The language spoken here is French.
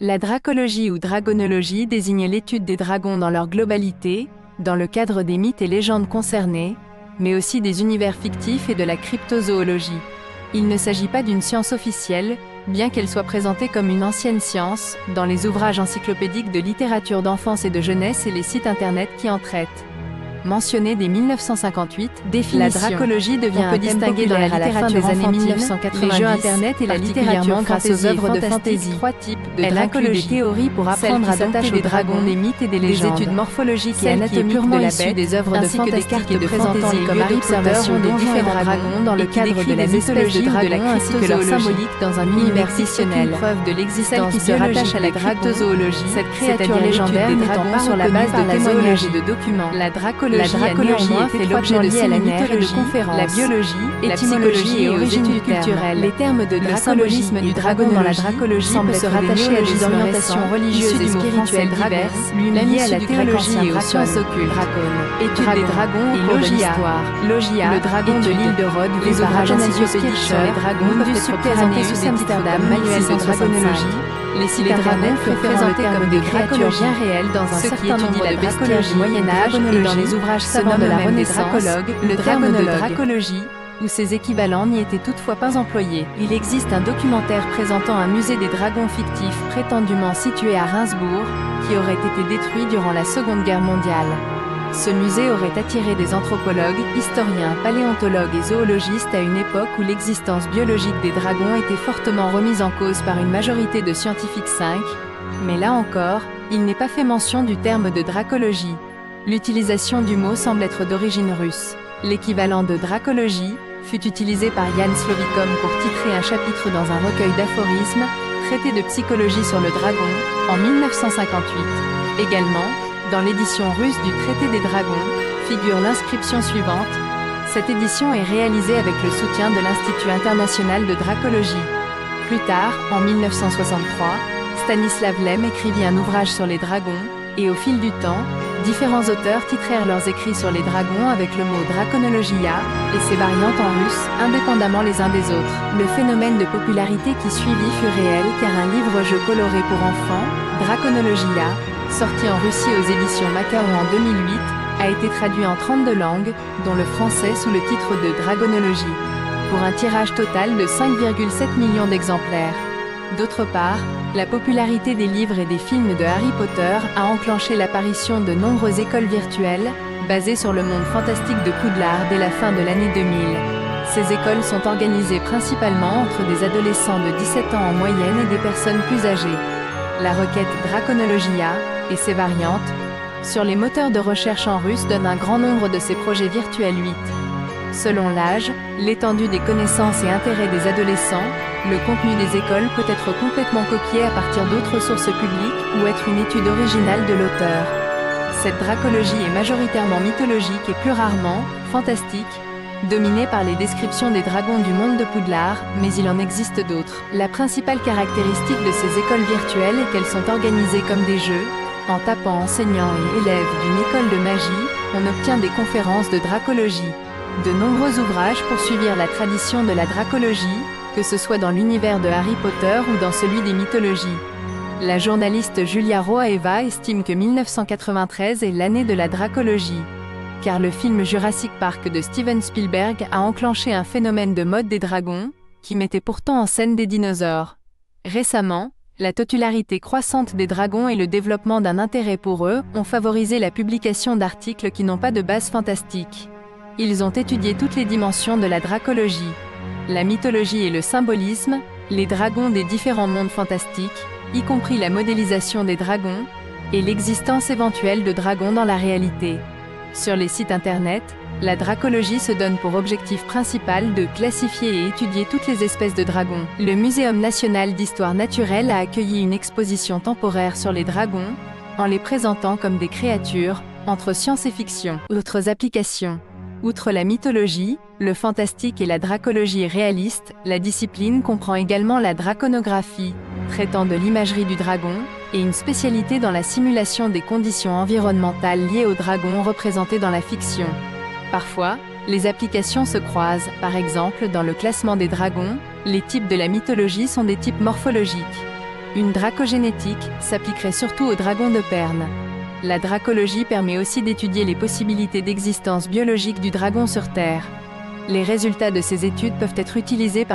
La dracologie ou dragonologie désigne l'étude des dragons dans leur globalité, dans le cadre des mythes et légendes concernés, mais aussi des univers fictifs et de la cryptozoologie. Il ne s'agit pas d'une science officielle, bien qu'elle soit présentée comme une ancienne science, dans les ouvrages encyclopédiques de littérature d'enfance et de jeunesse et les sites internet qui en traitent. Mentionnée dès 1958, la dracologie devient un thème populaire à la fin des années 1990, les jeux internet et la littérature grâce aux œuvres de fantasy. Trois types de dracologie. Des théories pour apprendre à dompter les dragons, des mythes et des légendes, des études morphologiques et anatomiques de la bête, des œuvres de fantastique et de fantasy comme Harry Potter ou des différents dragons dans le cadre de la mythologie de la ainsi que leur symbolique dans un univers fictionnel. Preuve de l'existence qui se rattache à la cryptozoologie, cette créature légendaire n'étant pas sur la base de témoignages et de documents. La dracologie a fait l'objet de séminaires et de conférences. La biologie, la psychologie et origines culturelles. Les termes de symbolisme du dragon dans la dracologie semblent se rattacher à des orientations religieuses et spirituelles diverses, liées à la théologie et aux sciences occultes. Étude des dragons et Logia, le dragon de l'île de Rhodes, les ouvrages encyclopédiques sur les dragons peuvent être présentés sous Amsterdam, manuel de dragonologie. Les sites internet furent présentés comme des créatures bien réelles dans un certain nombre de dracologie Moyen-Âge et dans les ouvrages savants de la Renaissance. Le terme de dracologie ou ses équivalents n'y étaient toutefois pas employés. Il existe un documentaire présentant un musée des dragons fictifs prétendument situé à Reinsbourg, qui aurait été détruit durant la Seconde Guerre mondiale. Ce musée aurait attiré des anthropologues, historiens, paléontologues et zoologistes à une époque où l'existence biologique des dragons était fortement remise en cause par une majorité de scientifiques 5, mais là encore, il n'est pas fait mention du terme de dracologie. L'utilisation du mot semble être d'origine russe. L'équivalent de dracologie fut utilisé par Jan Slovikom pour titrer un chapitre dans un recueil d'aphorismes, traité de psychologie sur le dragon, en 1958. Également, dans l'édition russe du Traité des dragons, figure l'inscription suivante. Cette édition est réalisée avec le soutien de l'Institut international de dracologie. Plus tard, en 1963, Stanislav Lem écrivit un ouvrage sur les dragons, et au fil du temps, différents auteurs titrèrent leurs écrits sur les dragons avec le mot draconologia et ses variantes en russe, indépendamment les uns des autres. Le phénomène de popularité qui suivit fut réel car un livre-jeu coloré pour enfants, Draconologia, sorti en Russie aux éditions Macao en 2008, a été traduit en 32 langues, dont le français sous le titre de Dragonologie, pour un tirage total de 5,7 millions d'exemplaires. D'autre part, la popularité des livres et des films de Harry Potter a enclenché l'apparition de nombreuses écoles virtuelles, basées sur le monde fantastique de Poudlard dès la fin de l'année 2000. Ces écoles sont organisées principalement entre des adolescents de 17 ans en moyenne et des personnes plus âgées. La requête Draconologia et ses variantes sur les moteurs de recherche en russe donne un grand nombre de ces projets virtuels 8. Selon l'âge, l'étendue des connaissances et intérêts des adolescents, le contenu des écoles peut être complètement copié à partir d'autres sources publiques ou être une étude originale de l'auteur. Cette dracologie est majoritairement mythologique et plus rarement fantastique, dominée par les descriptions des dragons du monde de Poudlard, mais il en existe d'autres. La principale caractéristique de ces écoles virtuelles est qu'elles sont organisées comme des jeux. En tapant enseignants et élèves d'une école de magie, on obtient des conférences de dracologie. De nombreux ouvrages poursuivirent la tradition de la dracologie, que ce soit dans l'univers de Harry Potter ou dans celui des mythologies. La journaliste Julia Roaeva estime que 1993 est l'année de la dracologie, car le film Jurassic Park de Steven Spielberg a enclenché un phénomène de mode des dragons, qui mettait pourtant en scène des dinosaures. Récemment, la popularité croissante des dragons et le développement d'un intérêt pour eux ont favorisé la publication d'articles qui n'ont pas de base fantastique. Ils ont étudié toutes les dimensions de la dracologie, la mythologie et le symbolisme, les dragons des différents mondes fantastiques, y compris la modélisation des dragons, et l'existence éventuelle de dragons dans la réalité. Sur les sites internet, la dracologie se donne pour objectif principal de classifier et étudier toutes les espèces de dragons. Le Muséum national d'histoire naturelle a accueilli une exposition temporaire sur les dragons, en les présentant comme des créatures, entre science et fiction. Autres applications. Outre la mythologie, le fantastique et la dracologie réaliste, la discipline comprend également la draconographie, traitant de l'imagerie du dragon, et une spécialité dans la simulation des conditions environnementales liées aux dragons représentés dans la fiction. Parfois, les applications se croisent, par exemple dans le classement des dragons, les types de la mythologie sont des types morphologiques. Une dracogénétique s'appliquerait surtout aux dragons de Perne. La dracologie permet aussi d'étudier les possibilités d'existence biologique du dragon sur Terre. Les résultats de ces études peuvent être utilisés par